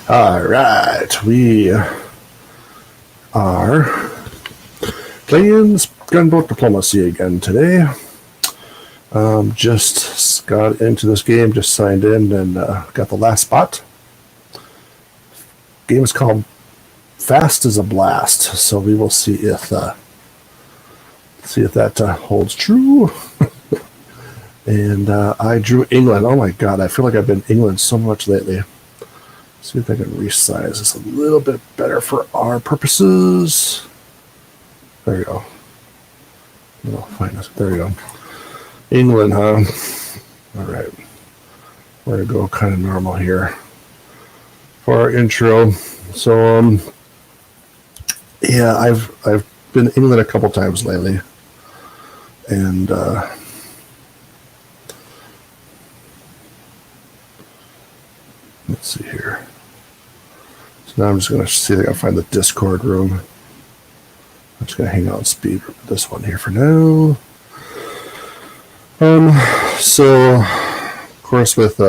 All right, we are playing Gunboat Diplomacy again today. Just got into this game, just signed in, and got the last spot. Game is called Fast as a Blast, so we will see if that holds true. And I drew England. Oh my god, I feel like I've been England so much lately. See if I can resize this a little bit better for our purposes. There you go. No, fine. There you go. England, huh? All right. We're gonna go kind of normal here for our intro. So, yeah, I've been to England a couple times lately, and let's see here. So now I'm just going to see if I can find the Discord room. I'm just going to hang out and speed this one here for now. So, of course, with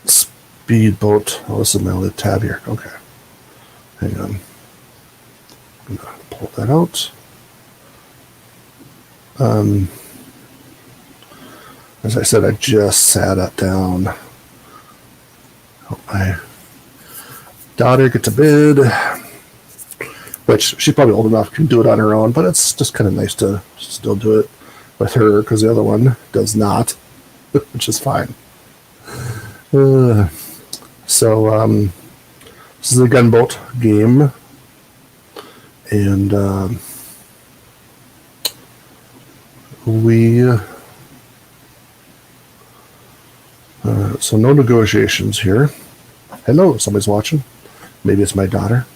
Speedboat. Oh, this is my only tab here. Okay. Hang on. I'm going to pull that out. As I said, I just sat it down. Help my daughter get to bed, which she's probably old enough to do it on her own, but it's just kind of nice to still do it with her because the other one does not, which is fine. So this is a gunboat game, and so no negotiations here. Hello, somebody's watching. Maybe it's my daughter.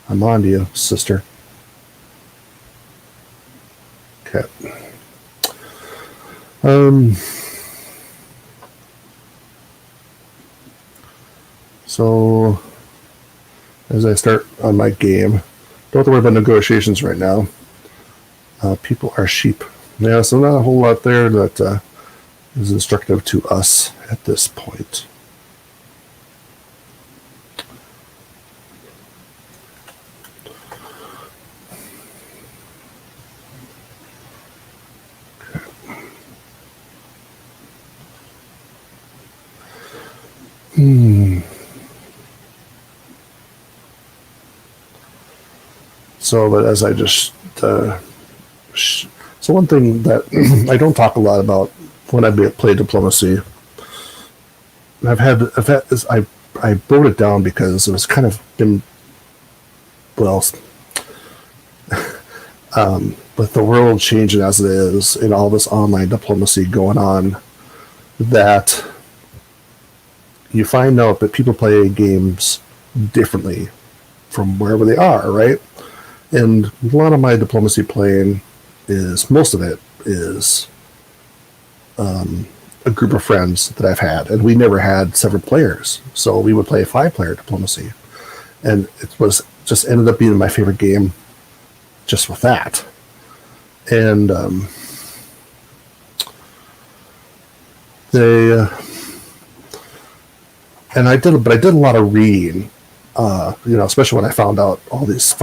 I'm on to you, sister. Okay. So as I start on my game, don't have to worry about negotiations right now. People are sheep. Yeah, so not a whole lot there that is instructive to us at this point. So, but as I just so one thing that I don't talk a lot about when I play diplomacy, I wrote it down because it was kind of been, well, with the world changing as it is and all this online diplomacy going on, that you find out that people play games differently from wherever they are, right? And a lot of my diplomacy playing most of it is a group of friends that I've had, and we never had several players, so we would play 5-player diplomacy, and it was just ended up being my favorite game just with that. And I did a lot of reading, especially when I found all these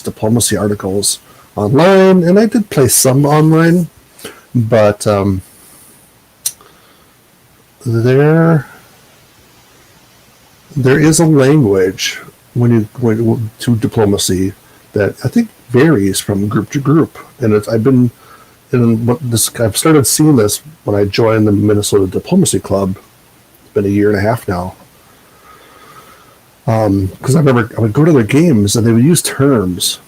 diplomacy articles online, and I did play some online, but there is a language when you go to diplomacy that I think varies from group to group, and I've started seeing this when I joined the Minnesota Diplomacy Club. It's been a year and a half now. Because I remember I would go to their games and they would use terms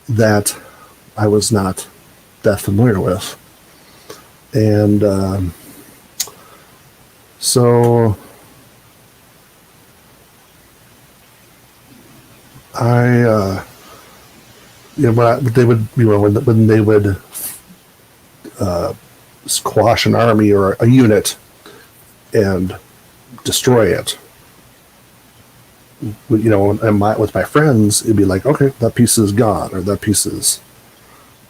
that I was not that familiar with. And so when they would squash an army or a unit and destroy it, and with my friends, it'd be like, okay, that piece is gone, or that piece has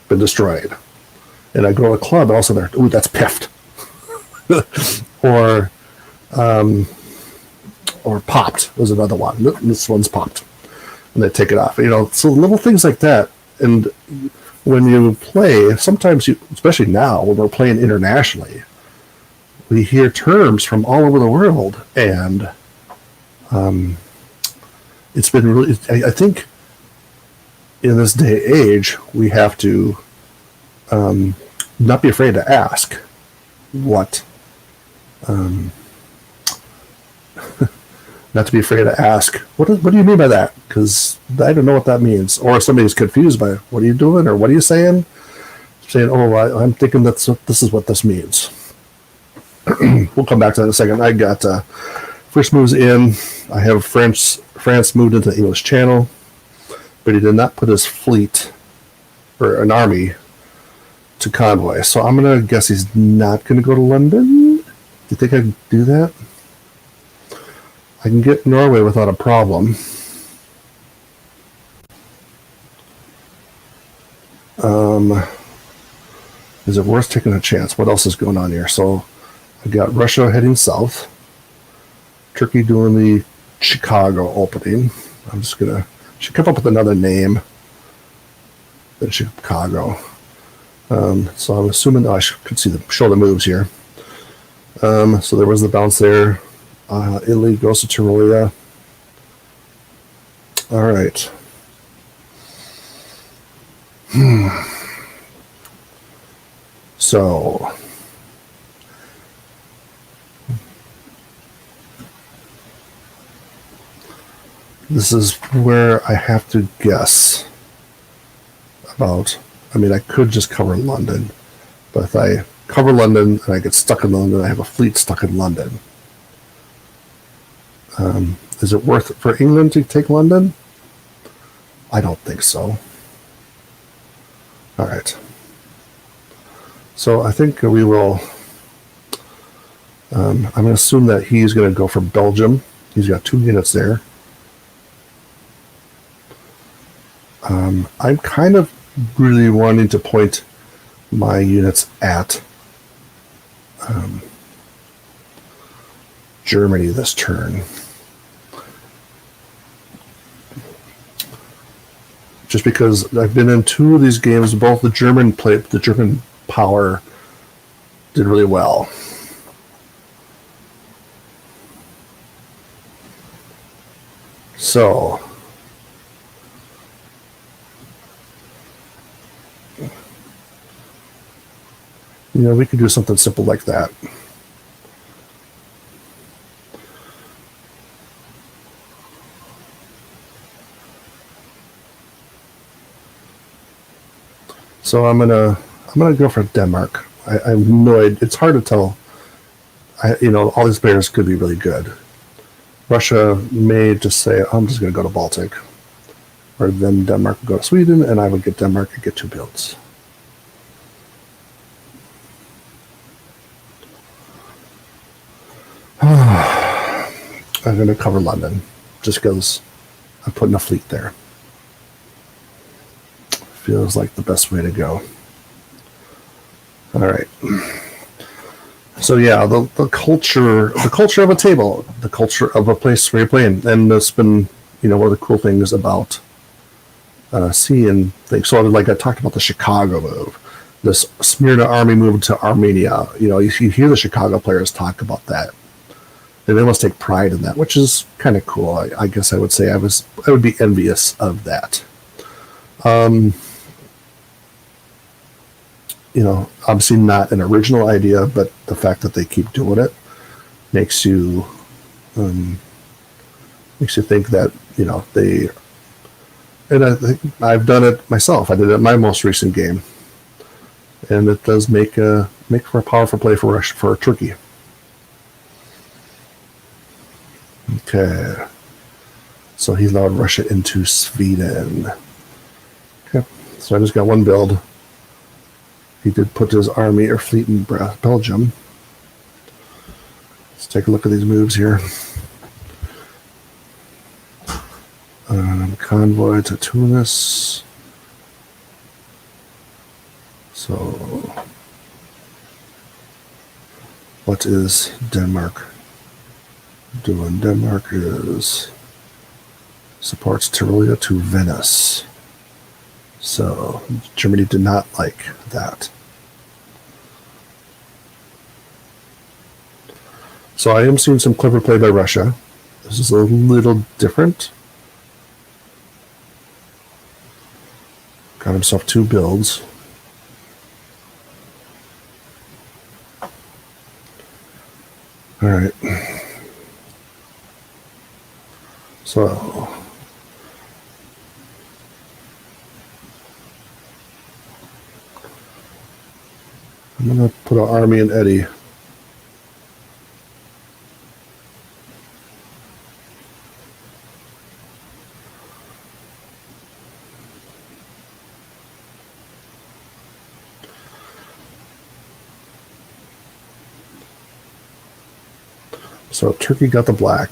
been destroyed. And I go to a club, and also they're, ooh, that's piffed. Or Or popped was another one. This one's popped. And they take it off. So little things like that. And when you play, sometimes especially now when we're playing internationally, we hear terms from all over the world. And it's been really, I think in this day and age, we have to not be afraid to ask what, not to be afraid to ask, what do you mean by that? Because I don't know what that means. Or if somebody's confused by, what are you doing? Or what are you saying? Saying, I'm thinking this is what this means. We'll come back to that in a second. I got first moves in. I have France moved into the English Channel, but he did not put his fleet or an army to convoy. So I'm going to guess he's not going to go to London. Do you think I can do that? I can get Norway without a problem. Is it worth taking a chance? What else is going on here? So I got Russia heading south. Turkey doing the Chicago opening. I'm just going to... Should come up with another name than Chicago. So I'm assuming... I could show the moves here. So there was the bounce there. Italy goes to Tyrolia. All right. So this is where I have to guess about. I could just cover London, but if I cover London and I get stuck in London, I have a fleet stuck in London. Is it worth it for England to take London? I don't think so. All right. So I think we will... I'm going to assume that he's going to go for Belgium. He's got 2 units there. I'm kind of really wanting to point my units at Germany this turn. Just because I've been in 2 of these games, both the German power did really well. So we could do something simple like that. So I'm gonna go for Denmark. I'm annoyed. It's hard to tell. All these players could be really good. Russia may just say, I'm just going to go to Baltic. Or then Denmark would go to Sweden, and I would get Denmark and get 2 builds. I'm going to cover London, just because I'm putting a fleet there. Feels like the best way to go. All right. So yeah, the culture of a table, the culture of a place where you're playing, and that's been one of the cool things about seeing things. So like I talked about the Chicago move, this Smyrna army move to Armenia. You hear the Chicago players talk about that, and they must take pride in that, which is kind of cool. I guess I would say I would be envious of that. Obviously not an original idea, but the fact that they keep doing it makes you think that they. And I think I've done it myself. I did it in my most recent game, and it does make for a powerful play for Turkey. Okay, so he allowed Russia into Sweden. Okay, so I just got 1 build. He did put his army or fleet in Belgium. Let's take a look at these moves here. Convoy to Tunis. So, what is Denmark doing Denmark is supports Tyrolia to Venice. So Germany did not like that. So I am seeing some clever play by Russia. This is a little different. Got himself 2 builds. All right. So I'm going to put an army in Eddie. So Turkey got the black.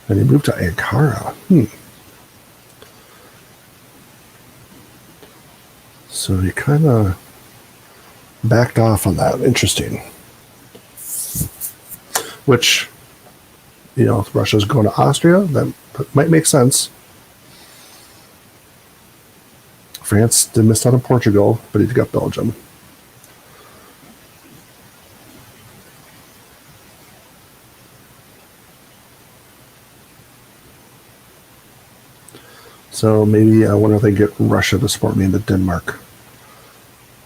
And he moved to Ankara. So he kind of backed off on that. Interesting. Which, if Russia's going to Austria, that might make sense. France did miss out on Portugal, but he's got Belgium. So maybe I wonder if they get Russia to support me into Denmark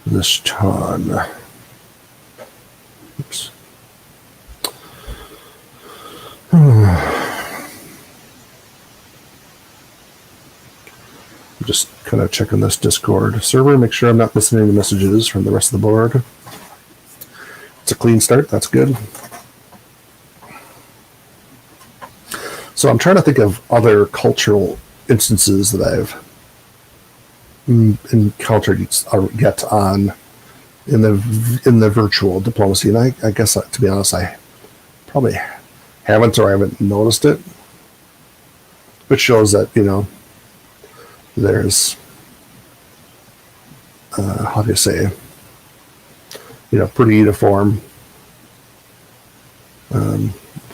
this turn. Oops. I'm just kind of checking this Discord server, make sure I'm not missing any messages from the rest of the board. It's a clean start, that's good. So I'm trying to think of other cultural instances that I've encountered yet on in the virtual diplomacy, and I guess to be honest, I probably haven't, or I haven't noticed it, which shows that there's how do you say, pretty uniform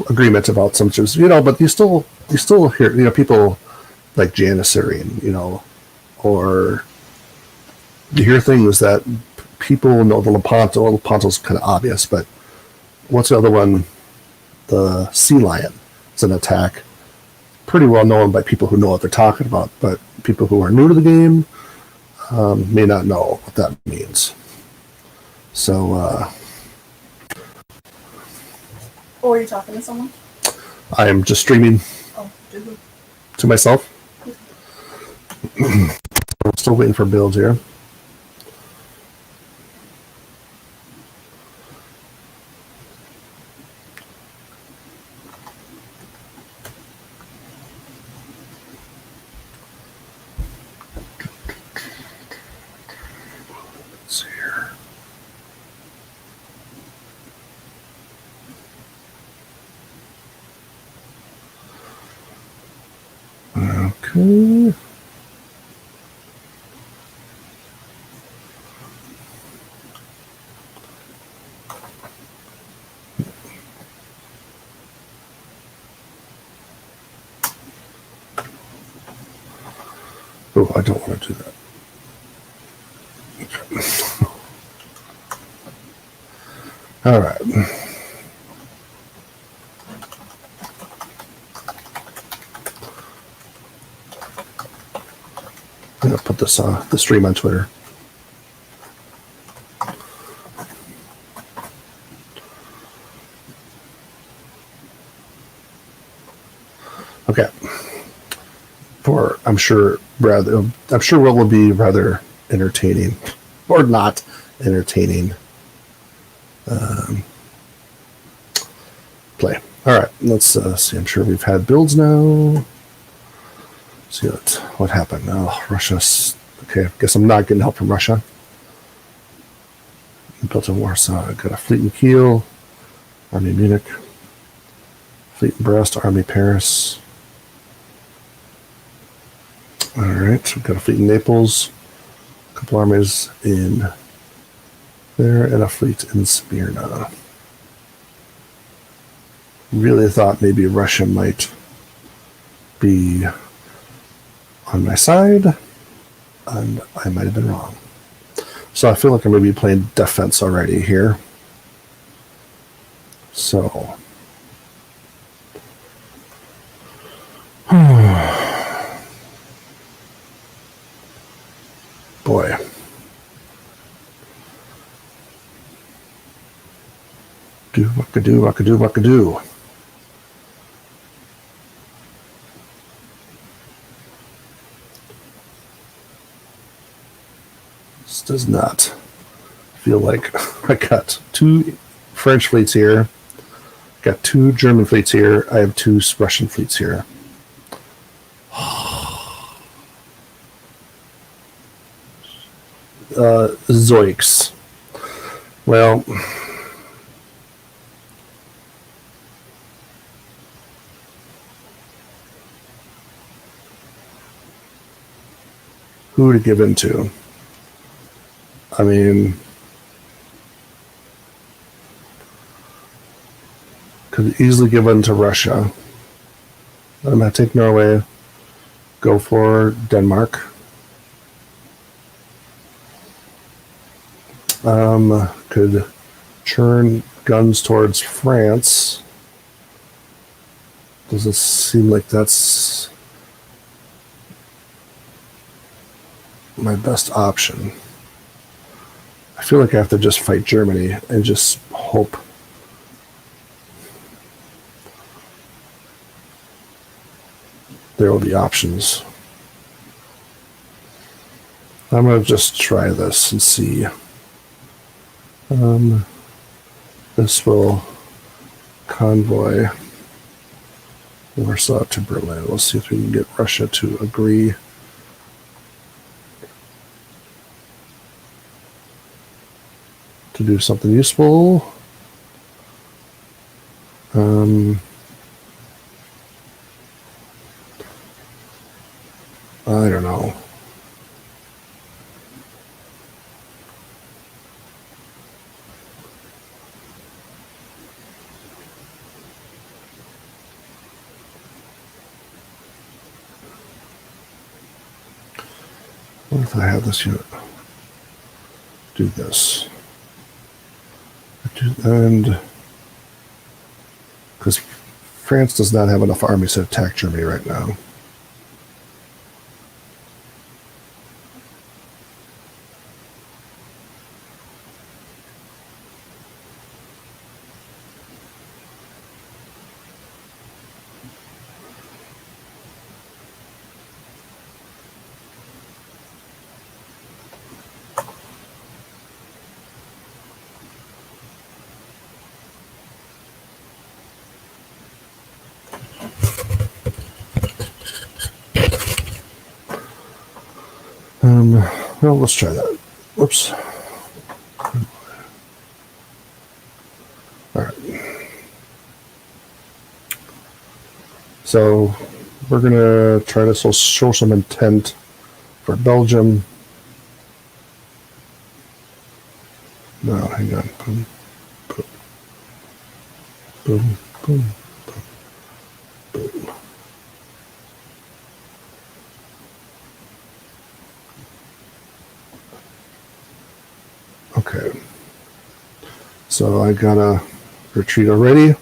agreement about some things, but you still hear people like Janissary, or you hear things that people know. The Lepanto's kind of obvious, but what's the other one? The Sea Lion. It's an attack. Pretty well known by people who know what they're talking about, but people who are new to the game may not know what that means. So, or are you talking to someone? I am just streaming to myself. I'm still waiting for builds here. Let's see here. Okay. Oh, I don't want to do that. All right. I'm going to put this the stream on Twitter. Okay. I'm sure what will be rather entertaining, or not entertaining, play. All right, let's see. I'm sure we've had builds now. See what happened. Oh, Russia's okay. I guess I'm not getting help from Russia. Built in Warsaw. I got a fleet in Kiel, Army Munich, fleet in Brest, Army Paris. All right, we've got a fleet in Naples, a couple armies in there, and a fleet in Smyrna. Really thought maybe Russia might be on my side, and I might have been wrong. So I feel like I'm going to be playing defense already here. So, boy. What could do. This does not feel like I got 2 French fleets here, got 2 German fleets here, I have 2 Russian fleets here. Zoiks. Well, who to give in to? I mean, could easily give in to Russia. I'm going to take Norway, go for Denmark. Could churn guns towards France. Doesn't seem like that's my best option. I feel like I have to just fight Germany and just hope there will be options. I'm going to just try this and see. This will convoy Warsaw to Berlin. We'll see if we can get Russia to agree. To do something useful. I don't know. What if I have this unit? Do this. And because France does not have enough armies to attack Germany right now. Well, let's try that. Whoops. All right. So we're going to try to show some intent for Belgium. No, hang on. Boom, boom, boom, boom, boom, boom. Okay. So I gotta retreat already.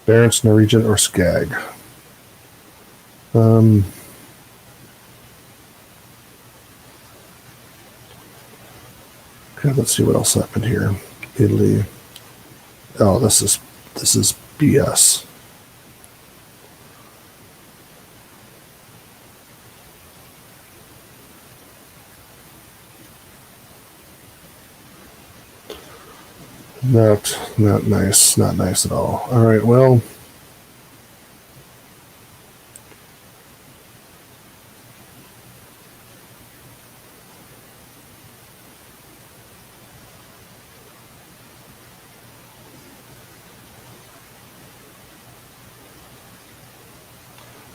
Barents, Norwegian, or Skag. Okay, let's see what else happened here. Italy. Oh, this is BS. Not nice. Not nice at all. All right, well.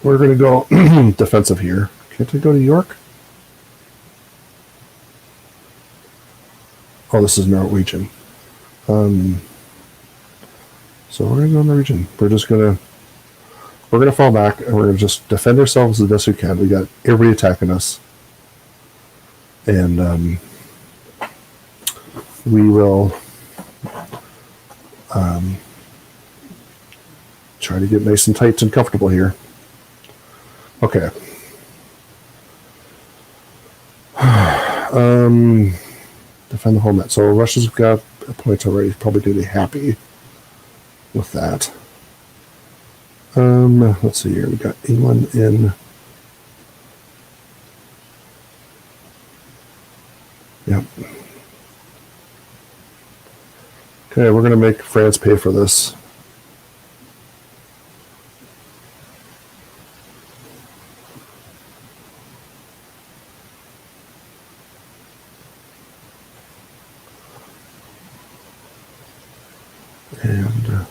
We're going to go defensive here. Can't I go to York? Oh, this is Norwegian. So we're gonna go in the region. We're gonna fall back and we're gonna just defend ourselves the best we can. We got everybody attacking us, and we will try to get nice and tight and comfortable here. Okay. Defend the homeland. So Russia's got a point already. Probably going to be happy with that. Let's see here. We got England in. Yep. Okay, we're going to make France pay for this. And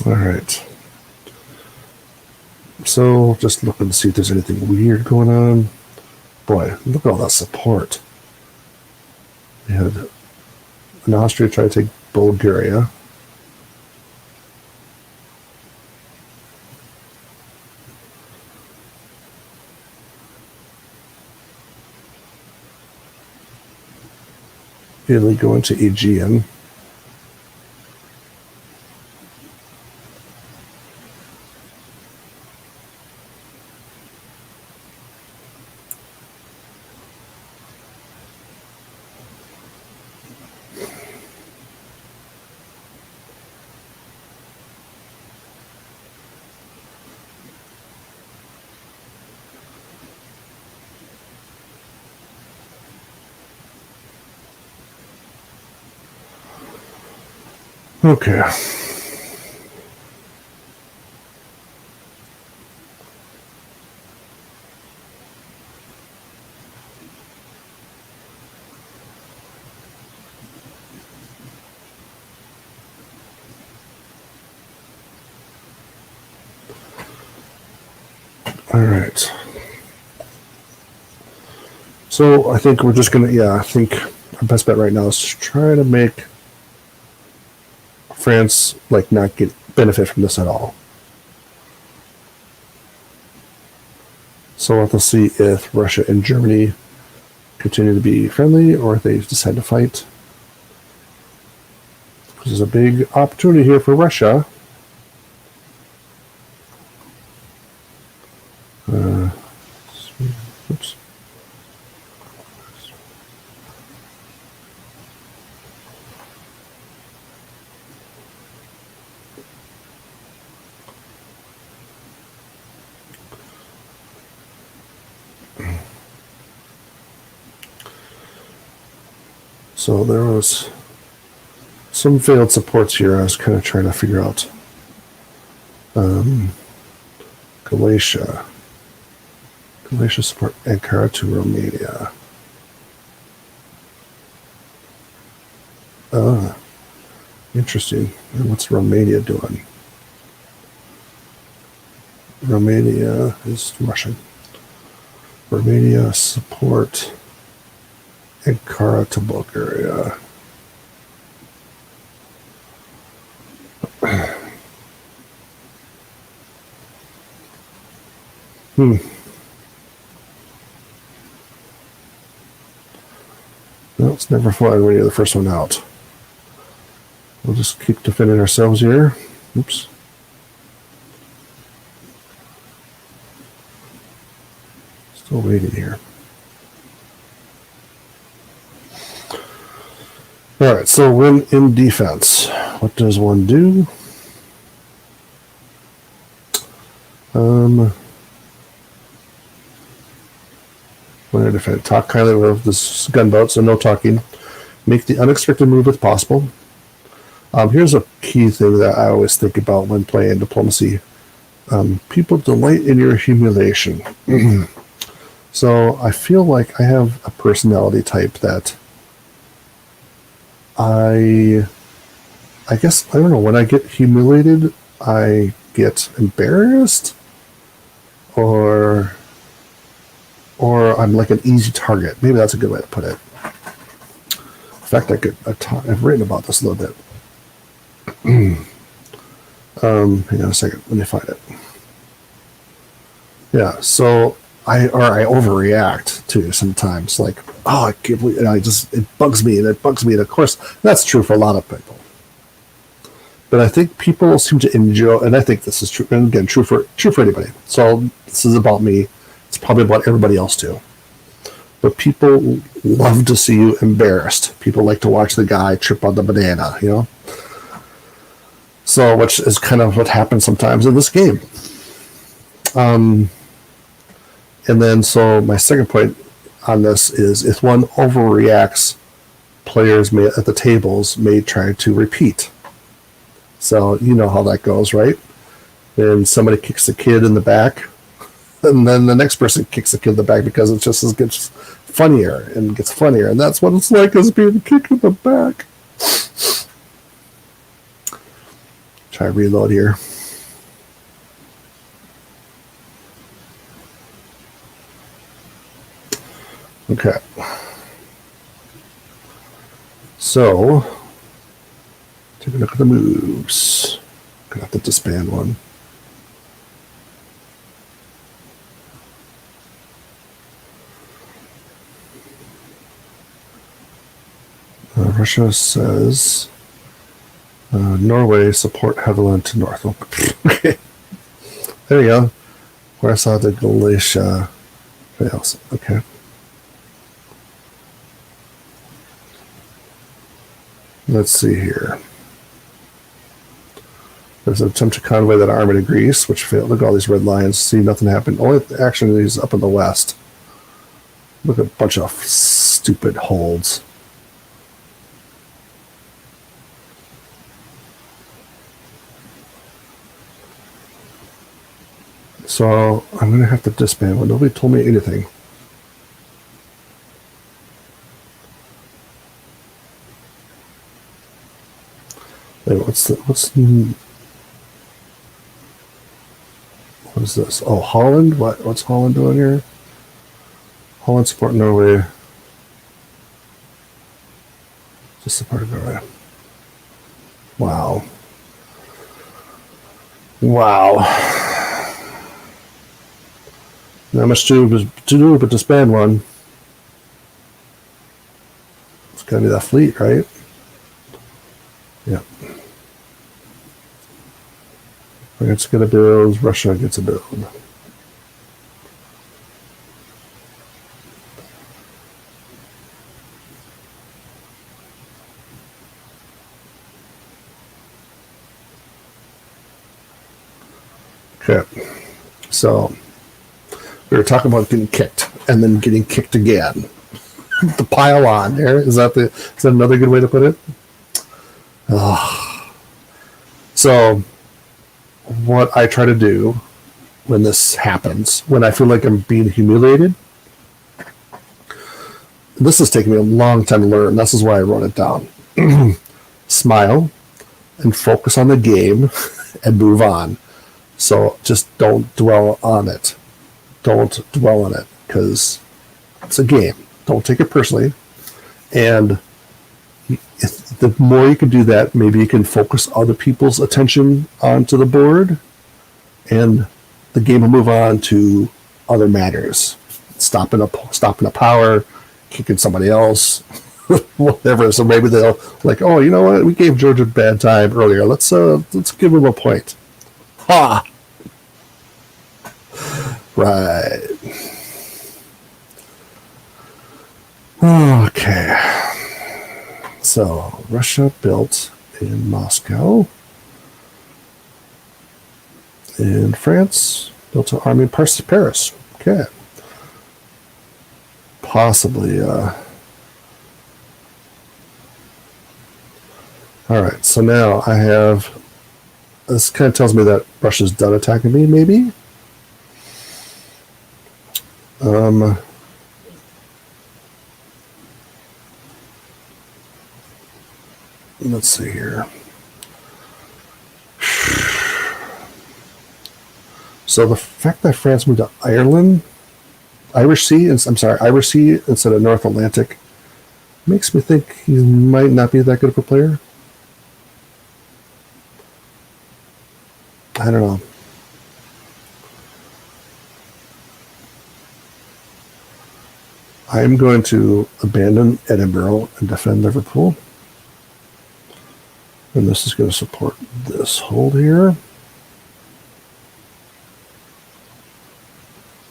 all right. So just looking to see if there's anything weird going on. Boy, look at all that support. We had an Austria try to take Bulgaria. Italy going to Aegean. Okay. All right. So I think we're just gonna, I think our best bet right now is to try to make France like not get benefit from this at all. So we'll have to see if Russia and Germany continue to be friendly or if they decide to fight. There's a big opportunity here for Russia. Oops. So there was some failed supports here. I was kind of trying to figure out. Galatia support Ankara to Romania. Interesting. And what's Romania doing? Romania is Russian. Romania support Ankara to Bulgaria. No, it's never fun when you're the first one out. We'll just keep defending ourselves here. Oops. Still waiting here. All right, so when in defense, what does one do? When I defend, talk kindly of this gunboat, so no talking. Make the unexpected move if possible. Here's a key thing that I always think about when playing diplomacy. People delight in your humiliation. So I feel like I have a personality type that I guess, I don't know, when I get humiliated, I get embarrassed, or I'm like an easy target. Maybe that's a good way to put it. In fact, I've written about this a little bit. Hang on a second. Let me find it. Yeah. So I overreact too sometimes. Like, oh, I can't believe, and it bugs me, and it bugs me. And of course, that's true for a lot of people. But I think people seem to enjoy, and I think this is true, and again, true for anybody. So this is about me. It's probably about everybody else too. But people love to see you embarrassed. People like to watch the guy trip on the banana, you know? So, which is kind of what happens sometimes in this game. And then, so my second point on this is if one overreacts, players at the tables may try to repeat. So, you know how that goes, right? And somebody kicks the kid in the back, and then the next person kicks the kid in the back because it just gets funnier and gets funnier. And that's what it's like, as being kicked in the back. Try to reload here. Okay. So, take a look at the moves. Gonna have to disband one. Russia says Norway support Haviland to North. Okay. There you go. Where I saw the Galicia fails. Okay. Let's see here. There's an attempt to convoy that army to Greece, which failed. Look at all these red lines. See, nothing happened. Only action is up in the west. Look at a bunch of stupid holds. So I'm going to have to disband one. Nobody told me anything. Wait, what is this? Oh, Holland? What's Holland doing here? Holland support Norway. Just support Norway. Wow. Not much to do but disband one. It's got to be that fleet, right? Yeah. France gets a build. Russia gets a build. Okay. So we were talking about getting kicked and then getting kicked again. The pile on there. Is that another good way to put it? Oh. So what I try to do when this happens, when I feel like I'm being humiliated, this has taken me a long time to learn. This is why I wrote it down. Smile and focus on the game and move on. So just don't dwell on it. Don't dwell on it because it's a game. Don't take it personally. And the more you can do that, maybe you can focus other people's attention onto the board, and the game will move on to other matters. Stopping a power, kicking somebody else, whatever. So maybe they'll like, oh, you know what? We gave Georgia a bad time earlier. Let's give him a point. Ha! Right. Okay. So, Russia built in Moscow. And France built an army in Paris. Okay. Possibly. All right. So now I have. This kind of tells me that Russia's done attacking me, maybe. Let's see here. So the fact that France moved to Irish Sea instead of North Atlantic makes me think he might not be that good of a player. I don't know. I'm going to abandon Edinburgh and defend Liverpool. And this is going to support this hold here.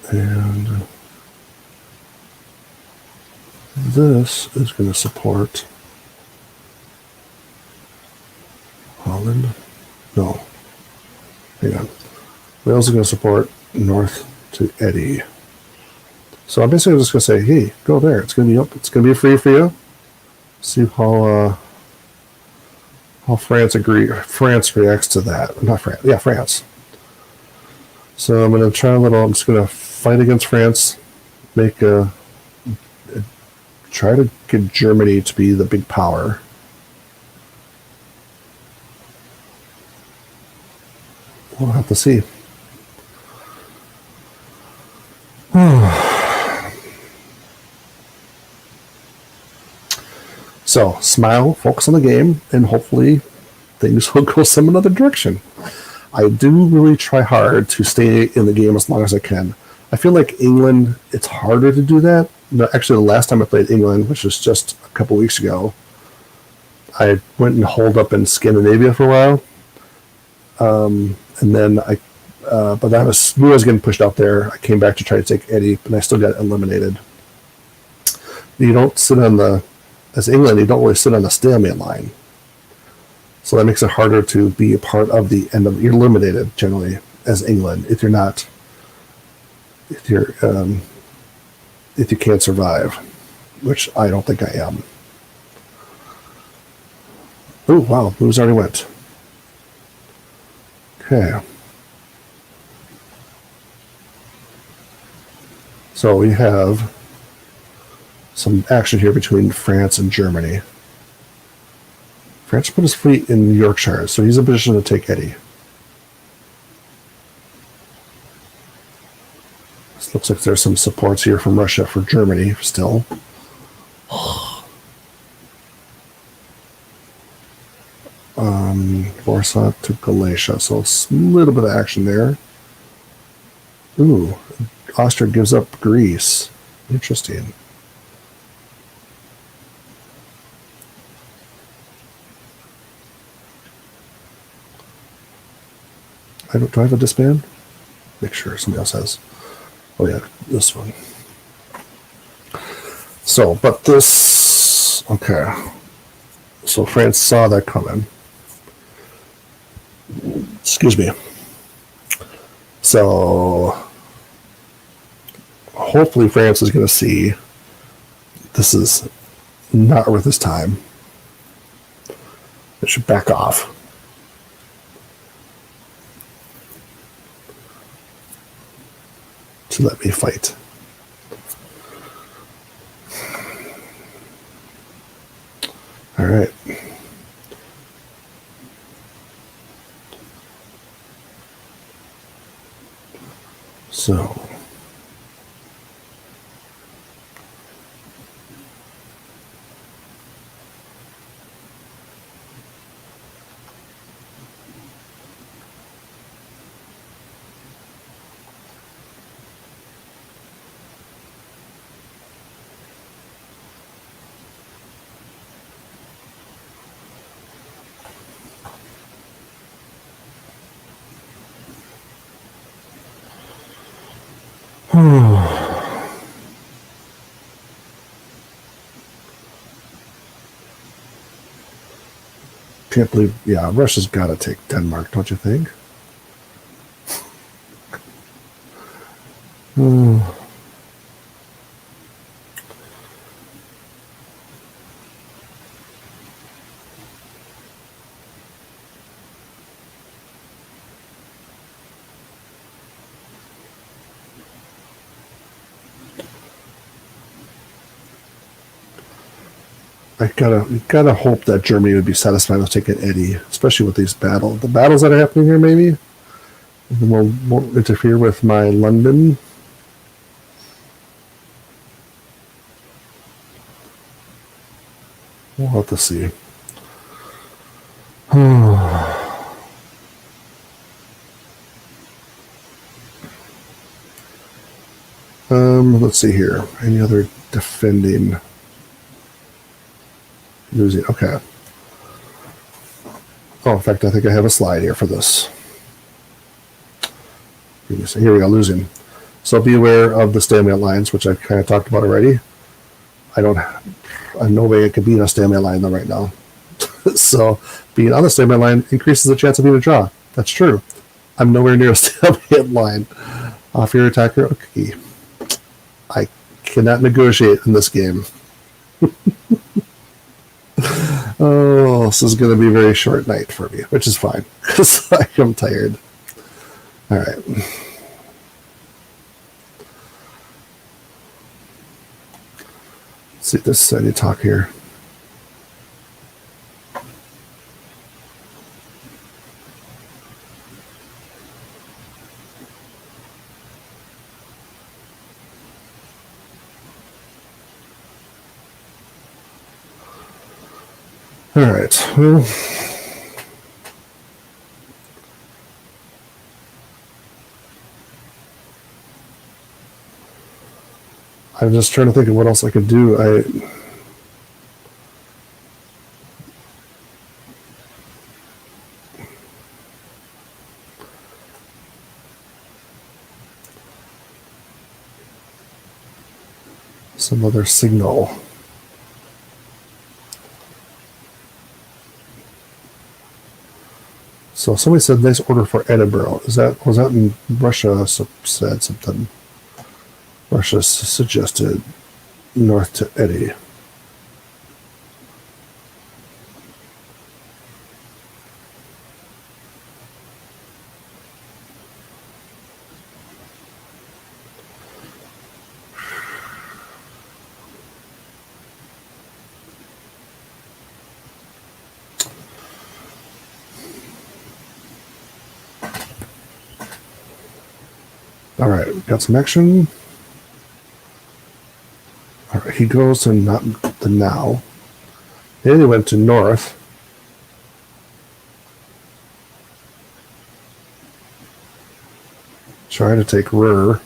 And this is going to support Holland. No. Hang on. Wales is going to support north to Eddie. So I'm basically just going to say, hey, go there. It's going to be up. It's going to be free for you. See how France reacts to that. Not France. Yeah, France. So I'm going to try a little. I'm just going to fight against France. Try to get Germany to be the big power. We'll have to see. So, smile, focus on the game, and hopefully things will go some another direction. I do really try hard to stay in the game as long as I can. I feel like England, it's harder to do that. Actually, the last time I played England, which was just a couple weeks ago, I went and holed up in Scandinavia for a while. And then but I knew I was getting pushed out there. I came back to try to take Eddie, but I still got eliminated. You don't sit as England, you don't really sit on the stalemate line. So that makes it harder to be a part of the end of, you're eliminated generally as England if you can't survive, which I don't think I am. Oh, wow, moves already went. Okay. So we have some action here between France and Germany. France put his fleet in Yorkshire, so he's in a position to take Eddie. This looks like there's some supports here from Russia for Germany still. Warsaw to Galatia, so a little bit of action there. Ooh, Austria gives up Greece. Interesting. Do I have a disband? Make sure somebody else has. Oh yeah, this one. So, but this, okay. So France saw that coming. Excuse me. So hopefully France is going to see this is not worth his time. It should back off. To let me fight. All right. So can't believe, yeah, Russia's got to take Denmark, don't you think? I gotta hope that Germany would be satisfied with taking Eddie, especially with these battles. The battles that are happening here, maybe Won't interfere with my London. We'll have to see. Let's see here. Any other defending? Losing. Okay. Oh, in fact, I think I have a slide here for this. Here we go, losing. So be aware of the stalemate lines, which I've kind of talked about already. I'm no way I could beat a stalemate line though right now. So being on the stalemate line increases the chance of being a draw. That's true. I'm nowhere near a stalemate line. Off your attacker. Okay. I cannot negotiate in this game. Oh, this is going to be a very short night for me, which is fine because I am tired. All right. Let's see if there's any talk here. All right. Well, I'm just trying to think of what else I could do. Some other signal. So somebody said nice order for Edinburgh. Was that in Russia? Said something. Russia suggested north to Eddie. All right, got some action. All right, he goes to not the now. Then he went to north. Trying to take Ruhr.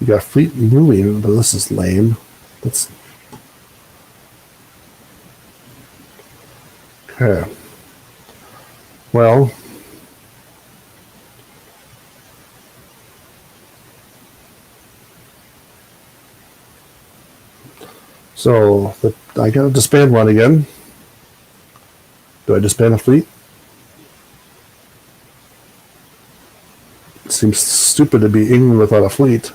You got fleet moving, but this is lame. That's okay. Well, so I got to disband one again. Do I disband a fleet? It seems stupid to be England without a fleet.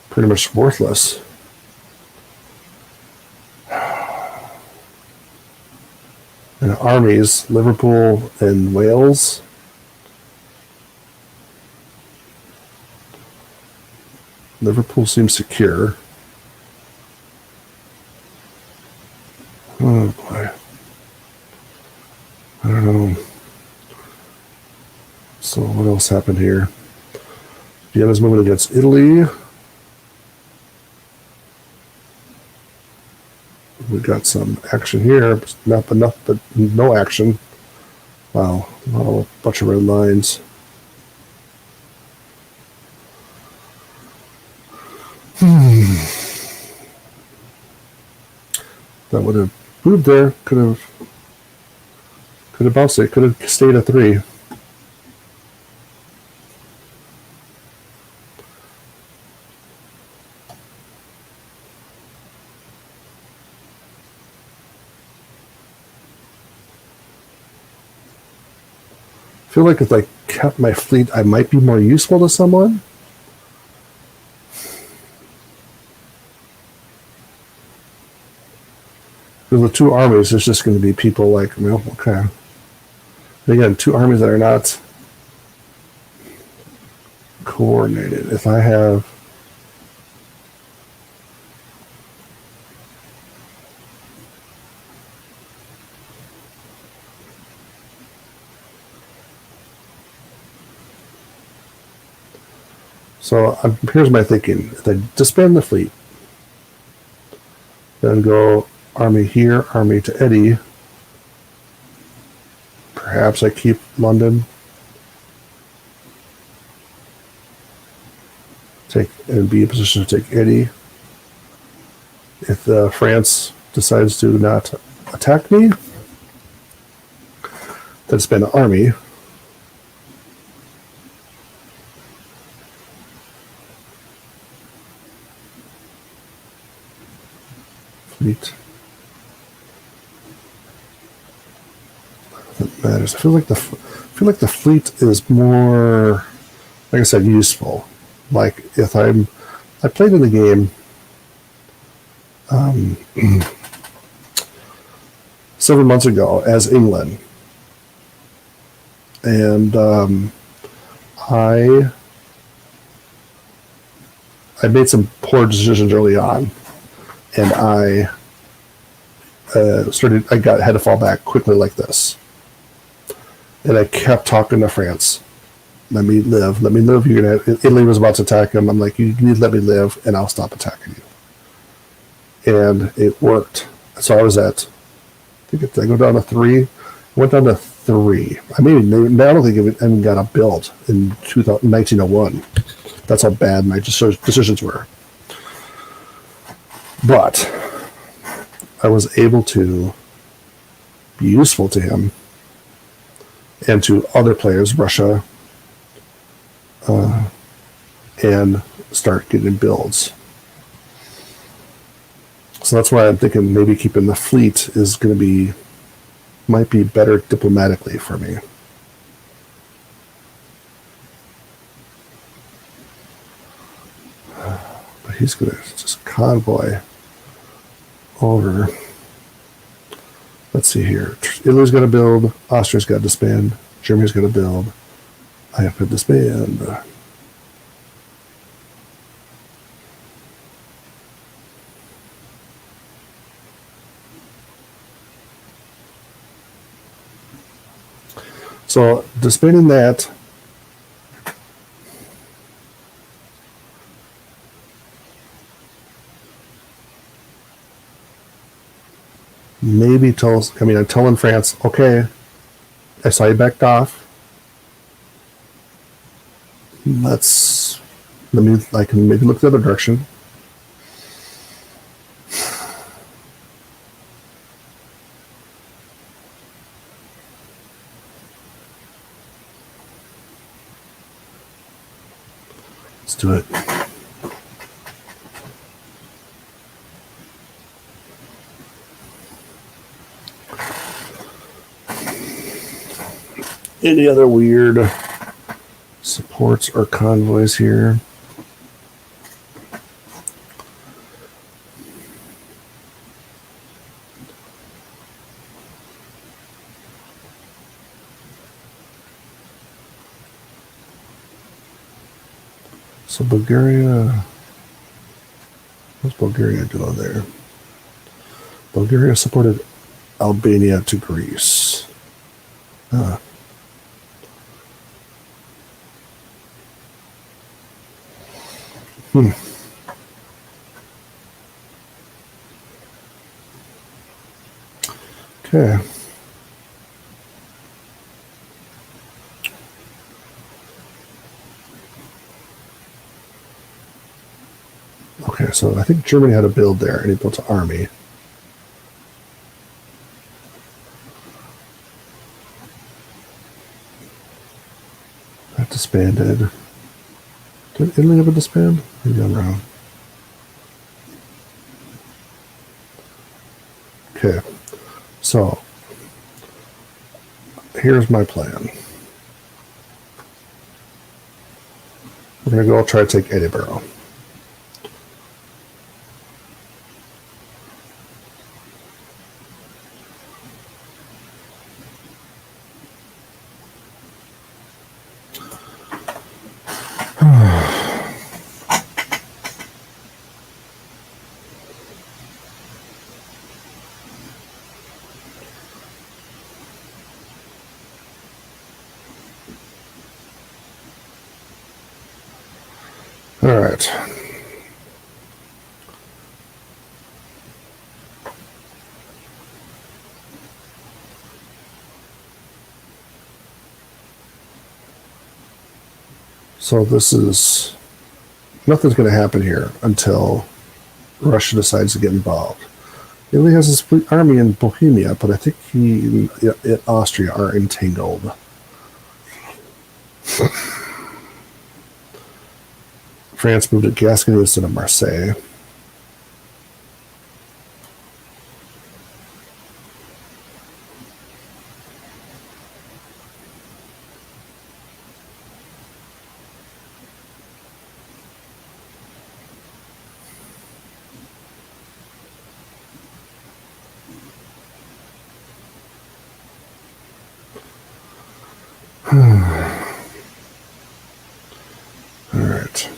Pretty much worthless. And armies, Liverpool and Wales. Liverpool seems secure. Oh boy. I don't know. So what else happened here? Vienna's moving against Italy. We got some action here, not enough, but no action. Wow, a bunch of red lines. That would have moved there. Could have bounced it. Could have stayed at 3. I feel like if I kept my fleet, I might be more useful to someone. Because the 2 armies, it's just going to be people like, well, okay. And again, 2 armies that are not coordinated. If I have So here's my thinking. If I disband the fleet, then go army here, army to Eddie. Perhaps I keep London. And be in position to take Eddie. If France decides to not attack me, then spend an army. Fleet. That matters. I feel like the fleet is more, like I said, useful. Like if I played in the game 7 months ago as England, and I made some poor decisions early on, and I had to fall back quickly like this, and I kept talking to France. Let me live. Italy was about to attack him. I'm like, you need to let me live, and I'll stop attacking you. And it worked. So I was at, I go down to 3. I went down to 3. I don't think it even got a build in 1901. That's how bad my decisions were. But I was able to be useful to him and to other players, Russia, and start getting builds. So that's why I'm thinking maybe keeping the fleet is going to might be better diplomatically for me. But he's going to just convoy over. Let's see here. Italy's got to build. Austria's got to disband. Germany's got to build. I have to disband. So disbanding that, maybe I'm telling France, okay, I saw you backed off. I can maybe look the other direction. Let's do it. Any other weird supports or convoys here? So Bulgaria, what's Bulgaria doing there? Bulgaria supported Albania to Greece. Okay. Okay, so I think Germany had a build there, and he built an army. That disbanded. Did Italy have a disband? Maybe I'm wrong. Okay, so here's my plan. We're going to go try to take Edinburgh. All right. So this is nothing's going to happen here until Russia decides to get involved. He only has his army in Bohemia, but I think he and Austria are entangled. France moved to Gascony instead of Marseille. All right.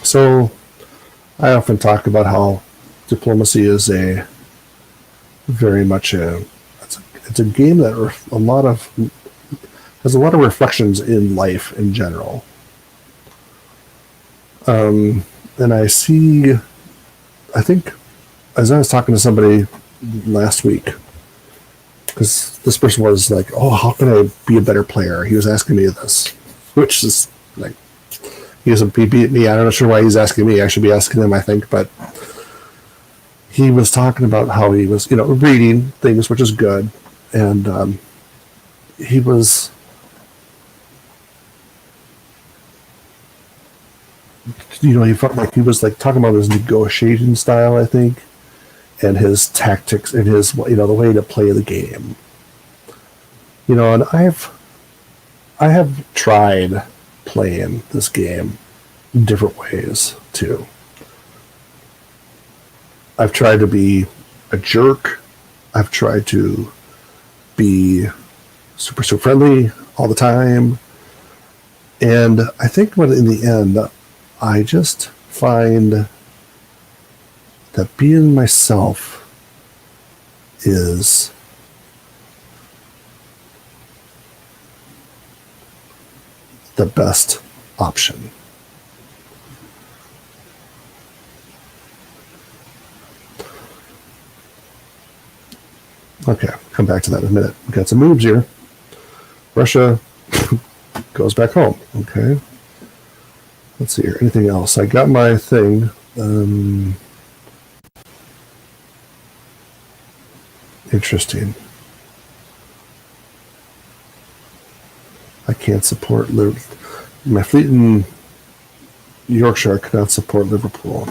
So I often talk about how diplomacy is a very much it's a game that has a lot of reflections in life in general. And I think, as I was talking to somebody last week, because this person was like, "Oh, how can I be a better player?" He was asking me this, which is like, he beat me. I'm not sure why he's asking me. I should be asking him, I think, but he was talking about how he was, reading things, which is good, and he was. He felt like he was like talking about his negotiation style, I think, and his tactics and his, the way to play the game. And I have tried playing this game in different ways too. I've tried to be a jerk. I've tried to be super friendly all the time. And I think in the end, I just find that being myself is the best option. Okay, come back to that in a minute. We've got some moves here. Russia goes back home. Okay. Let's see here. Anything else? I got my thing. Interesting. I can't support my fleet in Yorkshire cannot support Liverpool.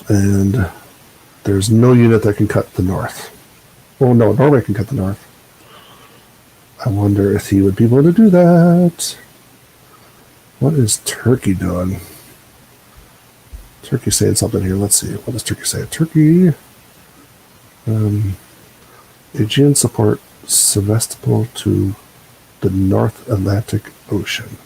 And there's no unit that can cut the north. Oh no, Norway can cut the north. I wonder if he would be able to do that. What is Turkey doing? Turkey saying something here. Let's see. What does Turkey say? Turkey. Aegean support Sevastopol to the North Atlantic Ocean.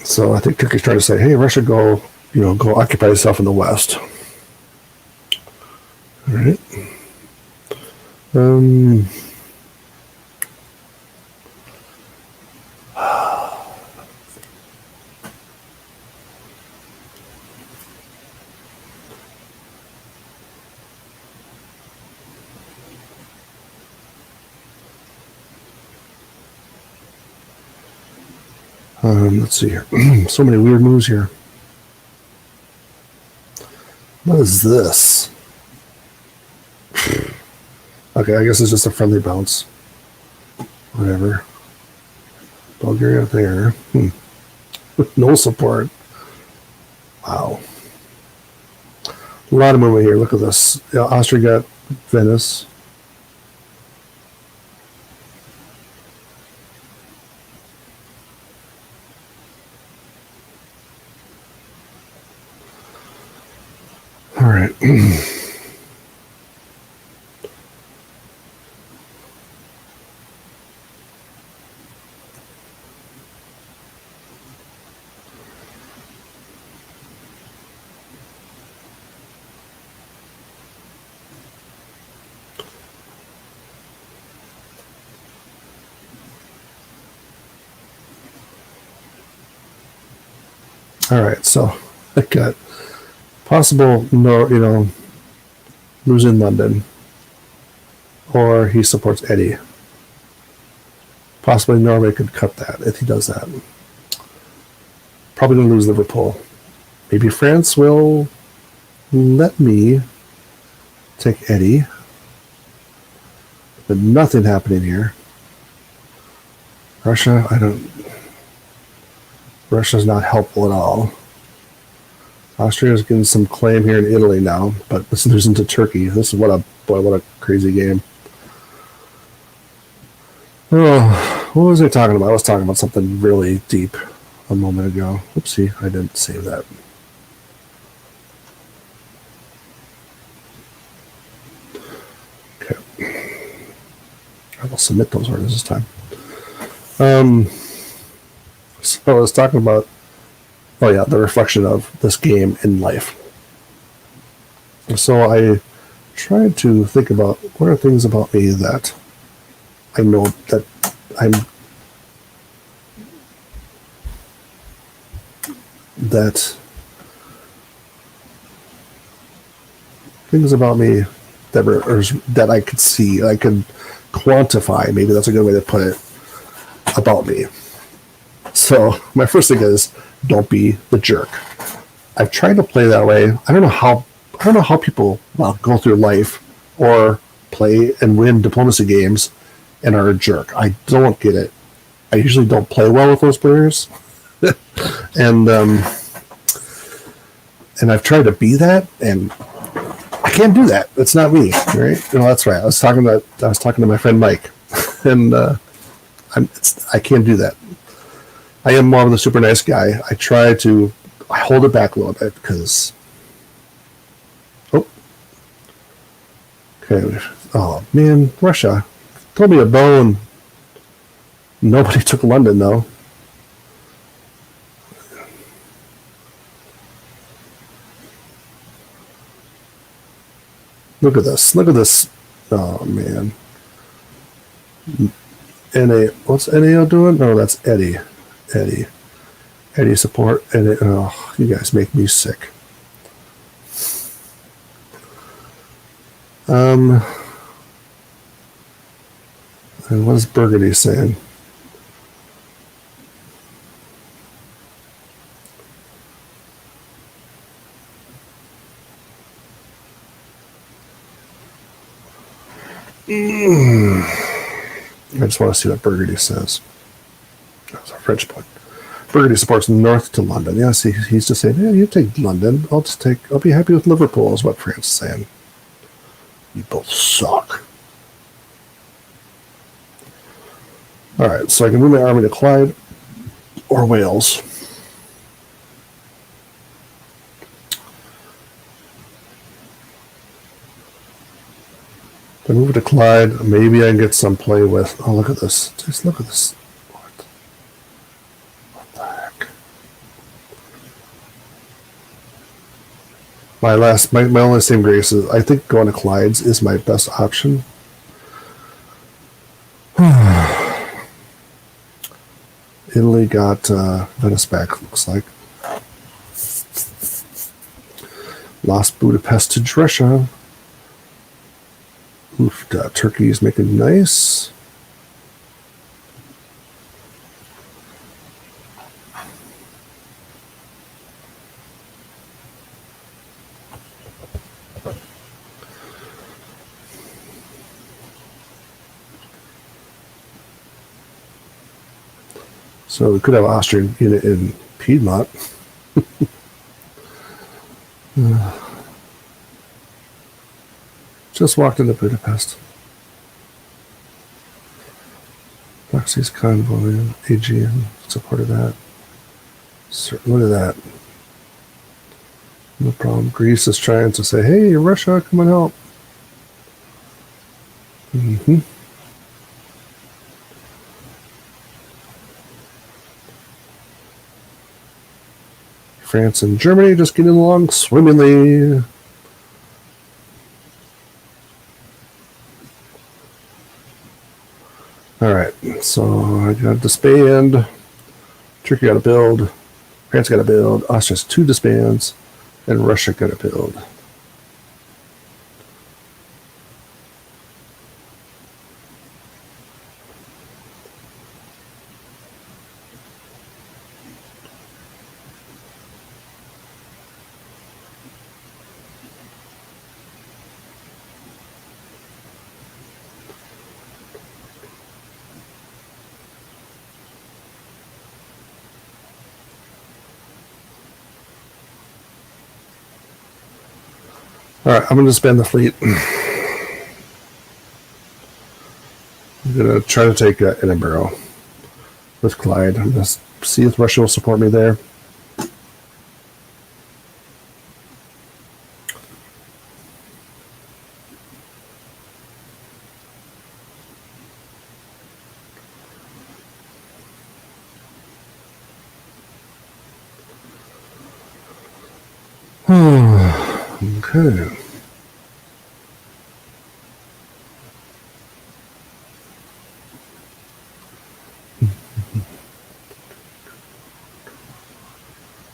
So I think Turkey's trying to say, hey, Russia, go occupy yourself in the West. All right. Let's see here. So many weird moves here. What is this? Okay, I guess it's just a friendly bounce. Whatever. Bulgaria there. No support. Wow. A lot of movement here. Look at this. Austria got Venice. All right. All right, so I got possible losing London, or he supports Eddie. Possibly Norway could cut that if he does that. Probably going to lose Liverpool. Maybe France will let me take Eddie. But nothing happening here. Russia, Russia's not helpful at all. Austria's getting some claim here in Italy now, but it's losing to Turkey. This is what a crazy game. Oh, what was I talking about? I was talking about something really deep a moment ago. Oopsie, I didn't save that. Okay. I will submit those orders this time. So I was talking about, the reflection of this game in life. So I tried to think about what are things about me that I know that things about me that I could see, I could quantify. Maybe that's a good way to put it about me. So my first thing is, don't be the jerk. I've tried to play that way. I don't know how people go through life or play and win diplomacy games and are a jerk. I don't get it. I usually don't play well with those players, and I've tried to be that, and I can't do that. It's not me, right? That's right. I was talking to my friend Mike, and I can't do that. I am more of the super nice guy. I hold it back a little bit because. Okay. Oh man, Russia told me a bone. Nobody took London though. Look at this. Look at this. Oh man. What's NAO doing? No, that's Eddie. Eddie support. And you guys make me sick. And what is Burgundy saying? I just want to see what Burgundy says. That's a French point. Burgundy supports north to London. Yeah, see, he's just saying, you take London. I'll be happy with Liverpool, is what France is saying. You both suck. All right, so I can move my army to Clyde or Wales. If I move it to Clyde, maybe I can get some play with. Oh, look at this. Just look at this. What the heck? My only saving grace is I think going to Clyde's is my best option. Italy got Venice back, looks like. Lost Budapest to Russia. Oof, Turkey is making nice. So we could have Austrian unit in Piedmont. Just walked into Budapest. Black Sea's convoy, Aegean, supported that. Look at that. No problem. Greece is trying to say, hey, Russia, come and help. France and Germany just getting along swimmingly. All right, so I got to disband. Turkey got to build. France got to build. Austria's 2 disbands. And Russia got to build. All right, I'm going to disband the fleet. I'm going to try to take Edinburgh with Clyde. I'm going to see if Russia will support me there. Okay.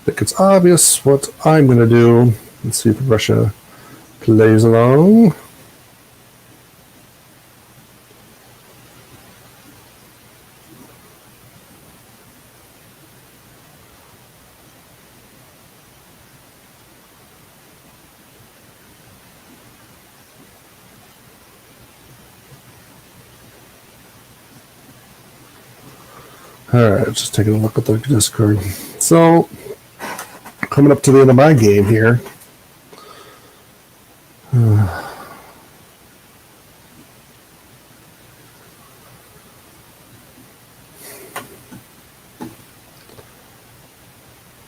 I think it's obvious what I'm going to do. Let's see if Russia plays along. Alright, just taking a look at the Discord. So, coming up to the end of my game here.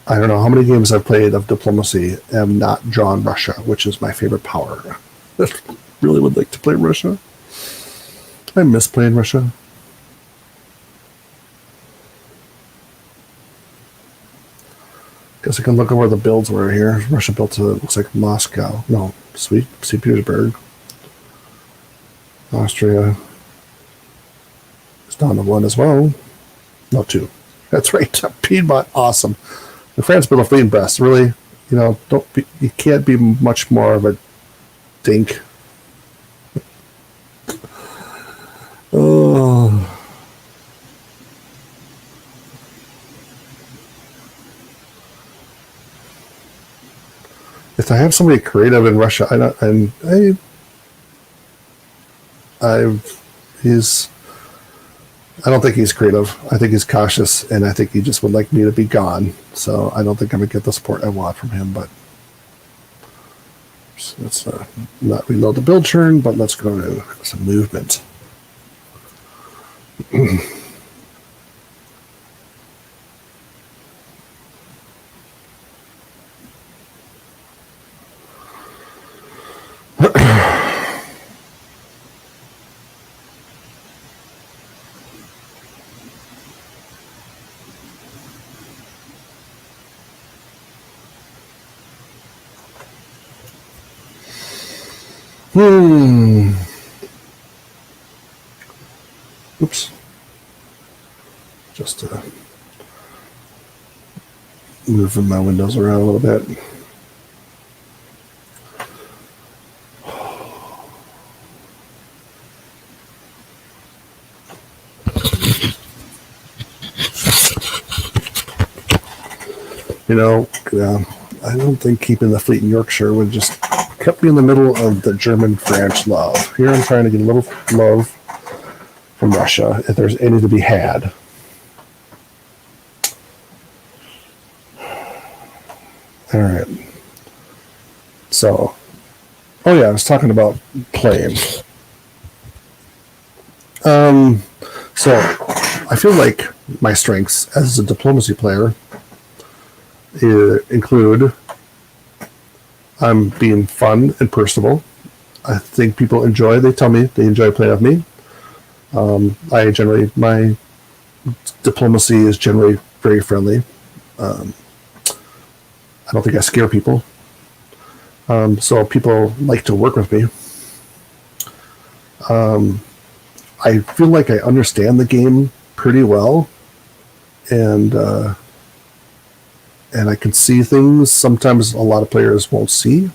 I don't know how many games I've played of diplomacy and have not drawn Russia, which is my favorite power. I really would like to play Russia. I miss playing Russia. Guess I can look at where the builds were here. Russia built to, looks like Moscow. No, St. Petersburg. Austria is down to 1 as well. No, 2. That's right. Piedmont, awesome. The France built a fleet in Brest. Really, you can't be much more of a dink. Oh. If I have somebody creative in Russia, I don't think he's creative. I think he's cautious, and I think he just would like me to be gone. So I don't think I'm gonna get the support I want from him. But let's not reload the build turn, but let's go to some movement. Oops. Just moving my windows around a little bit. I don't think keeping the fleet in Yorkshire would just kept me in the middle of the German-French love. Here I'm trying to get a little love from Russia, if there's any to be had. All right. So, I was talking about playing. So, I feel like my strengths as a diplomacy player include I'm being fun and personable. I think people they tell me they enjoy playing with me. My diplomacy is generally very friendly. I don't think I scare people. So people like to work with me. I feel like I understand the game pretty well. And and I can see things sometimes a lot of players won't see.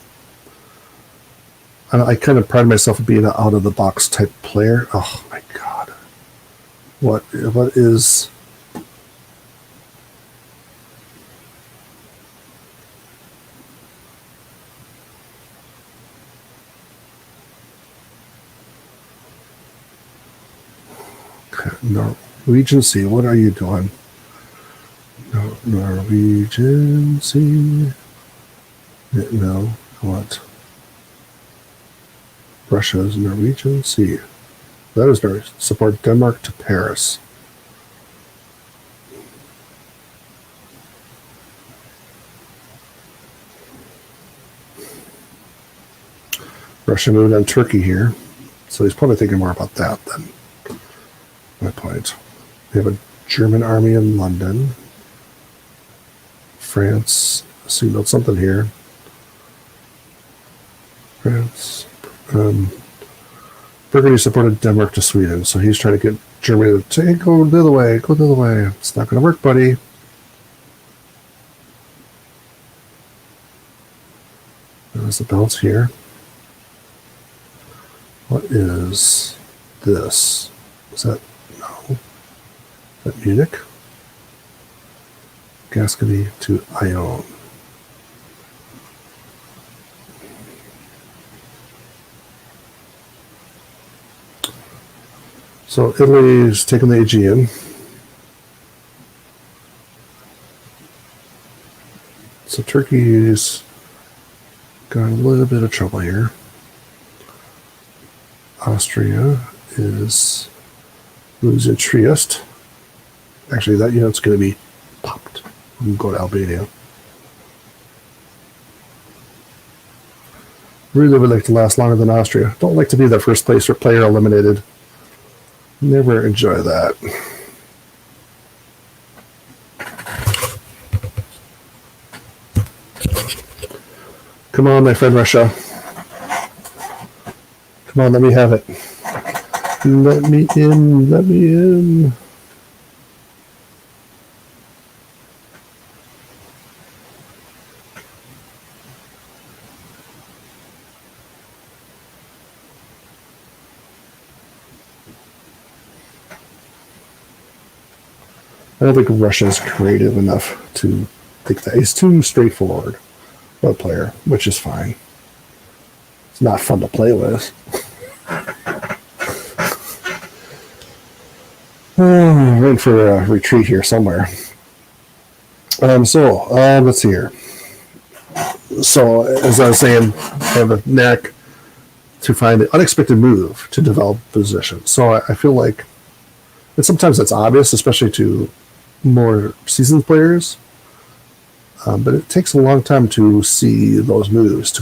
And I kind of pride myself on being an out of the box type player. Oh my god, what is? Norwegian Sea, what are you doing? Norwegian Sea. No, what? Russia's Norwegian Sea. That is Norway. Support Denmark to Paris. Russia moved on Turkey here. So he's probably thinking more about that than my point. We have a German army in London. France signaled something here. France. Burgundy supported Denmark to Sweden, so he's trying to get Germany to say, go the other way, go the other way. It's not going to work, buddy. There's the belts here. What is this? Is that, no. Is that Munich? Gascony to Ione. So Italy's taking the Aegean. So Turkey's got a little bit of trouble here. Austria is losing Trieste. Actually, that unit's going to be popped. We can go to Albania. Really would like to last longer than Austria. Don't like to be the first place or player eliminated. Never enjoy that. Come on, my friend Russia. Come on, let me have it. Let me in, let me in. I don't think Russia's creative enough to think that. He's too straightforward for a player, which is fine. It's not fun to play with. We're in for a retreat here somewhere. Let's see here. So, as I was saying, I have a knack to find the unexpected move to develop position. So I feel like, and sometimes that's obvious, especially to more seasoned players, but it takes a long time to see those moves, to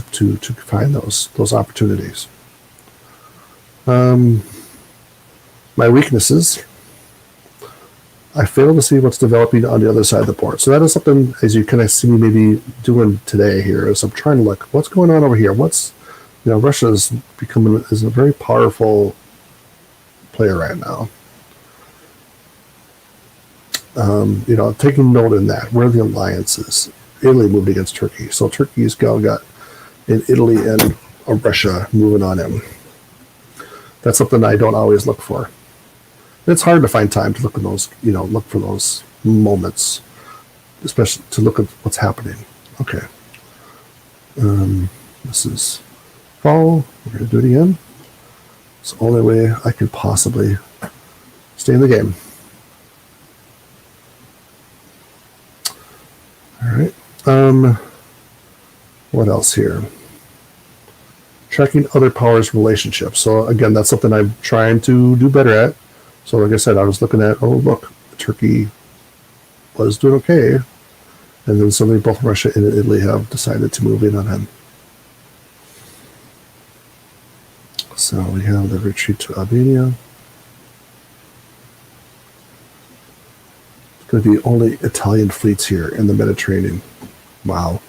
find those opportunities. My weaknesses, I fail to see what's developing on the other side of the board. So that is something, as you kind of see me maybe doing today here, is I'm trying to look, what's going on over here? Russia's is a very powerful player right now. Taking note in that, where are the alliances? Italy moved against Turkey. So Turkey's got in Italy and Russia moving on him. That's something I don't always look for. It's hard to find time to look at those, look for those moments, especially to look at what's happening. Okay. This is fall. We're going to do it again. It's the only way I could possibly stay in the game. All right. What else here? Tracking other powers' relationships. So again, that's something I'm trying to do better at. So like I said, I was looking at, Turkey was doing okay. And then suddenly both Russia and Italy have decided to move in on him. So we have the retreat to Albania. It's going to be only Italian fleets here in the Mediterranean. Wow.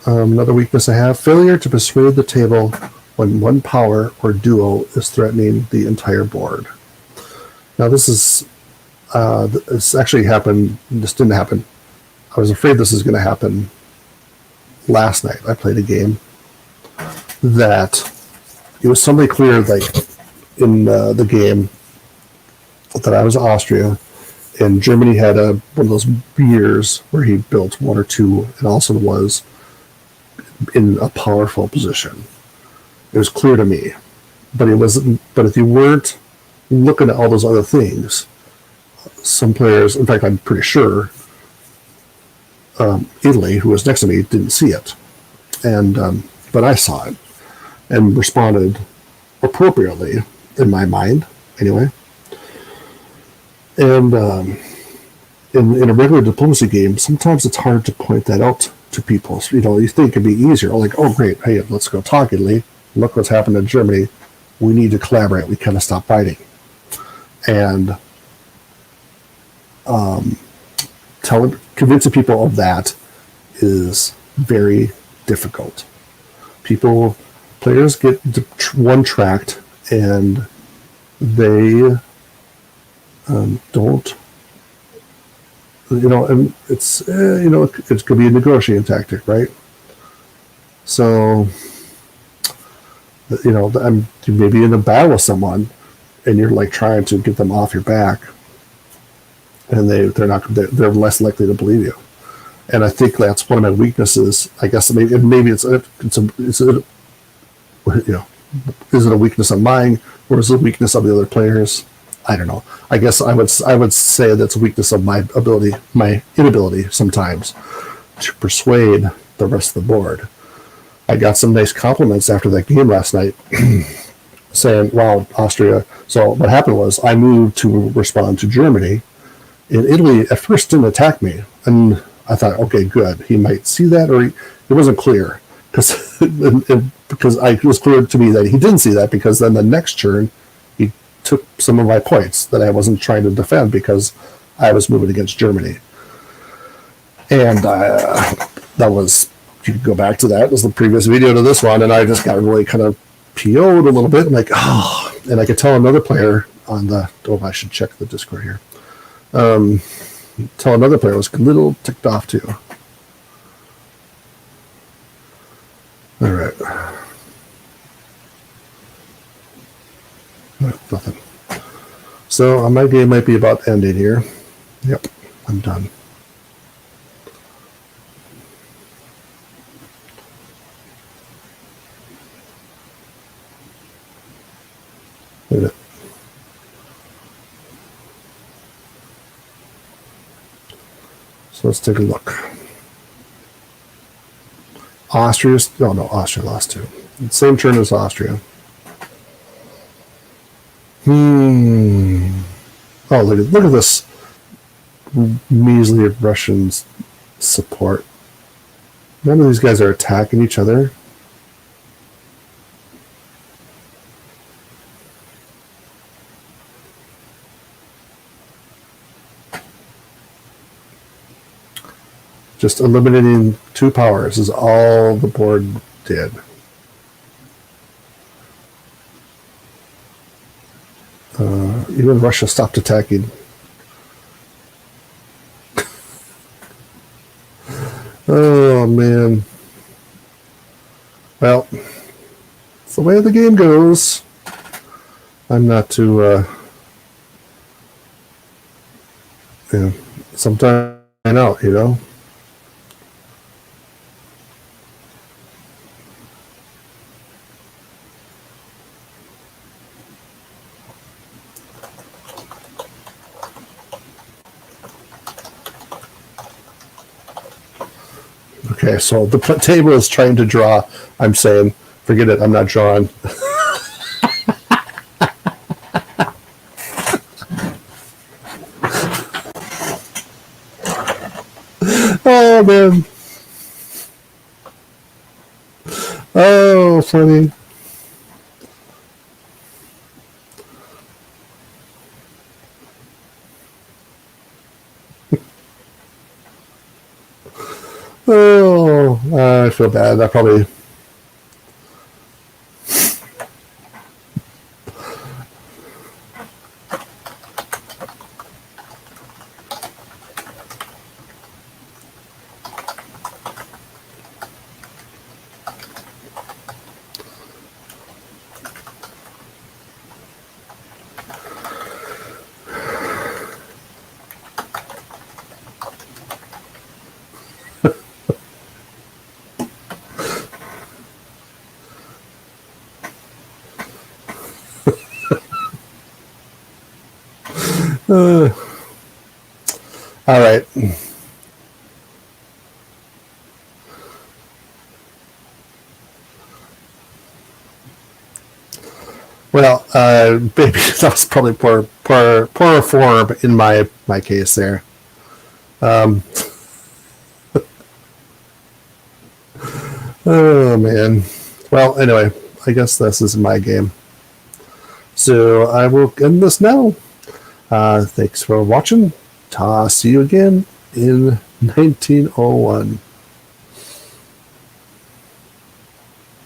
Another weakness I have, failure to persuade the table when one power or duo is threatening the entire board. Now this actually happened. This didn't happen. I was afraid this was going to happen last night. I played a game that it was suddenly clear, like in the game, that I was Austria, and Germany had one of those years where he built one or two, and also was in a powerful position. It was clear to me, but it wasn't. But if you weren't looking at all those other things, some players, in fact, I'm pretty sure Italy, who was next to me, didn't see it, and but I saw it and responded appropriately in my mind, anyway. And in a regular diplomacy game, sometimes it's hard to point that out to people. So, you think it'd be easier. Like, oh, great, hey, let's go talk, Italy. Look what's happened in Germany. We need to collaborate. We kind of stop fighting. And convincing people of that is very difficult. Players get one-tracked, and they don't, and it's, it could be a negotiating tactic, right? So, I'm maybe in a battle with someone, and you're like trying to get them off your back, and they're less likely to believe you. And I think that's one of my weaknesses. I guess maybe is it a weakness of mine, or is it a weakness of the other players? I don't know. I guess I would say that's a weakness of my inability sometimes to persuade the rest of the board. I got some nice compliments after that game last night, saying, "Wow, Austria." So what happened was I moved to respond to Germany, and Italy at first didn't attack me, and I thought, okay, good. He might see that, or it wasn't clear because it was clear to me that he didn't see that, because then the next turn he took some of my points that I wasn't trying to defend because I was moving against Germany, and that was. You could go back to that. It was the previous video to this one, and I just got really kind of PO'd a little bit, and like, and I could tell another player on the. Oh, I should check the Discord here. Tell another player was a little ticked off too. All right. Nothing. So my game might be about ending here. Yep, I'm done. Look at it. So let's take a look. Austria lost too. Same turn as Austria. Oh, look at this measly Russian support. None of these guys are attacking each other. Just eliminating two powers is all the board did. Even Russia stopped attacking. Oh, man. Well, it's the way the game goes. I'm not too... sometimes I know, Okay, so the table is trying to draw. I'm saying, forget it, I'm not drawing. Oh, man. Oh, funny. Oh, I feel bad. I probably... All right. Well, maybe that was probably poor form in my case there. Um, oh man. Well, anyway, I guess this is my game. So I will end this now. Thanks for watching. See you again in 1901.